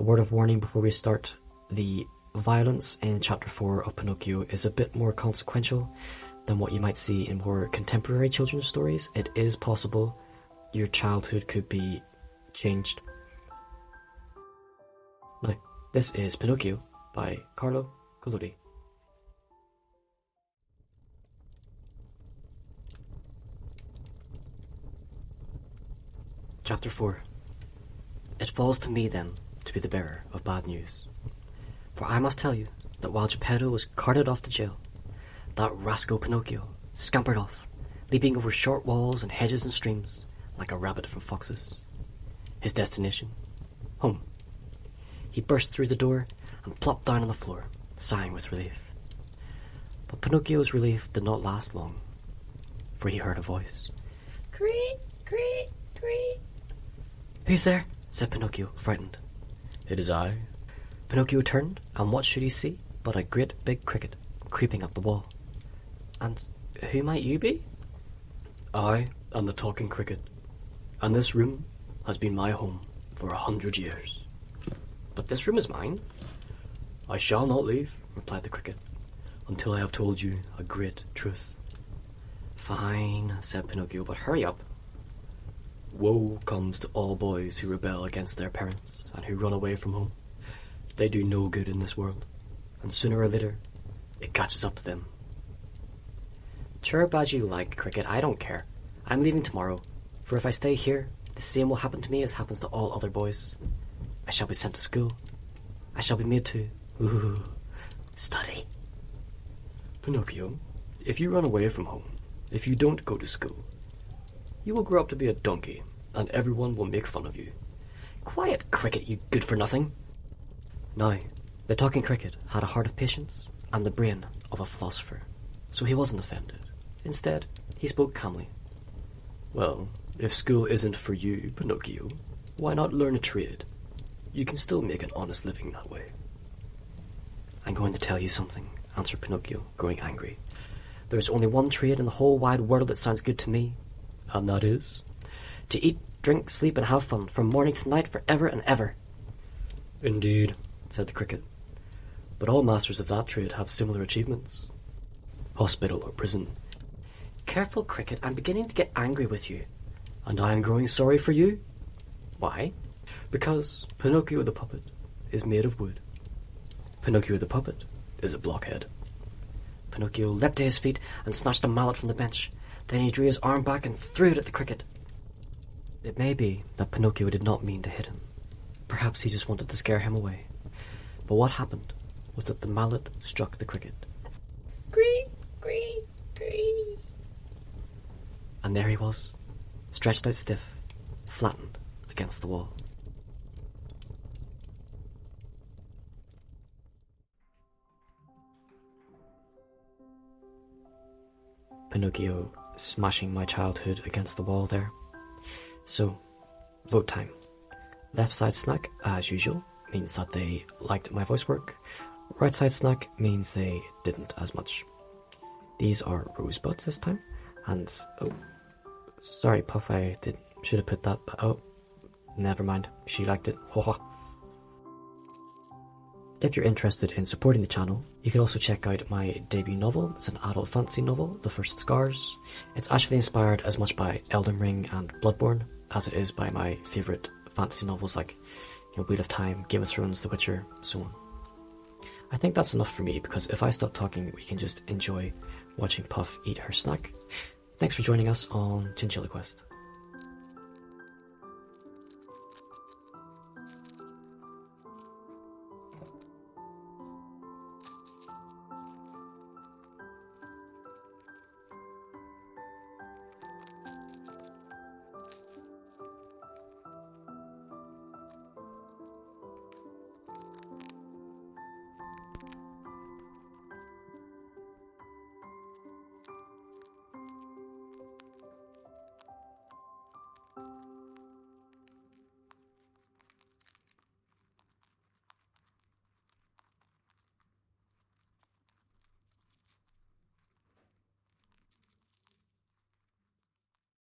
A word of warning before we start. The violence in Chapter 4 of Pinocchio is a bit more consequential than what you might see in more contemporary children's stories. It is possible your childhood could be changed. Now, this is Pinocchio by Carlo Collodi. Chapter 4. It falls to me, then, to be the bearer of bad news. For I must tell you that while Geppetto was carted off to jail, that rascal Pinocchio scampered off, leaping over short walls and hedges and streams like a rabbit from foxes. His destination? Home. He burst through the door and plopped down on the floor, sighing with relief. But Pinocchio's relief did not last long, for he heard a voice. Creak, creak, creak. "Who's there?" said Pinocchio, frightened. "It is I." Pinocchio turned, and what should he see but a great big cricket creeping up the wall. "And who might you be?" "I am the talking cricket, and this room has been my home for 100 years. But this room is mine." "I shall not leave," replied the cricket, "until I have told you a great truth." "Fine," said Pinocchio, "but hurry up." "Woe comes to all boys who rebel against their parents and who run away from home. They do no good in this world, and sooner or later it catches up to them." "Chirp as you like, Cricket, I don't care. I'm leaving tomorrow, for if I stay here, the same will happen to me as happens to all other boys. I shall be sent to school. I shall be made to study." "Pinocchio, if you run away from home, if you don't go to school, you will grow up to be a donkey, and everyone will make fun of you." "Quiet, Cricket, you good-for-nothing." Now, the talking cricket had a heart of patience and the brain of a philosopher, so he wasn't offended. Instead, he spoke calmly. "Well, if school isn't for you, Pinocchio, why not learn a trade? You can still make an honest living that way." "I'm going to tell you something," answered Pinocchio, growing angry. "There's only one trade in the whole wide world that sounds good to me." "And that is?" "To eat, drink, sleep, and have fun, from morning to night, forever and ever." "Indeed," said the cricket. "But all masters of that trade have similar achievements. Hospital or prison." "Careful, Cricket, I'm beginning to get angry with you." "And I am growing sorry for you." "Why?" "Because Pinocchio the puppet is made of wood. Pinocchio the puppet is a blockhead." Pinocchio leapt to his feet and snatched a mallet from the bench. Then he drew his arm back and threw it at the cricket. It may be that Pinocchio did not mean to hit him. Perhaps he just wanted to scare him away. But what happened was that the mallet struck the cricket. Cree, cree, cree. And there he was, stretched out stiff, flattened against the wall. Pinocchio smashing my childhood against the wall there. So, vote time. Left side snack, as usual, means that they liked my voice work. Right side snack means they didn't as much. These are rosebuds this time, and oh, sorry Puff, should have put that, but oh, never mind, she liked it. If you're interested in supporting the channel, you can also check out my debut novel. It's an adult fantasy novel, The First Scars. It's actually inspired as much by Elden Ring and Bloodborne as it is by my favourite fantasy novels like Wheel of Time, Game of Thrones, The Witcher, so on. I think that's enough for me, because if I stop talking, we can just enjoy watching Puff eat her snack. Thanks for joining us on Chinchilla Quest.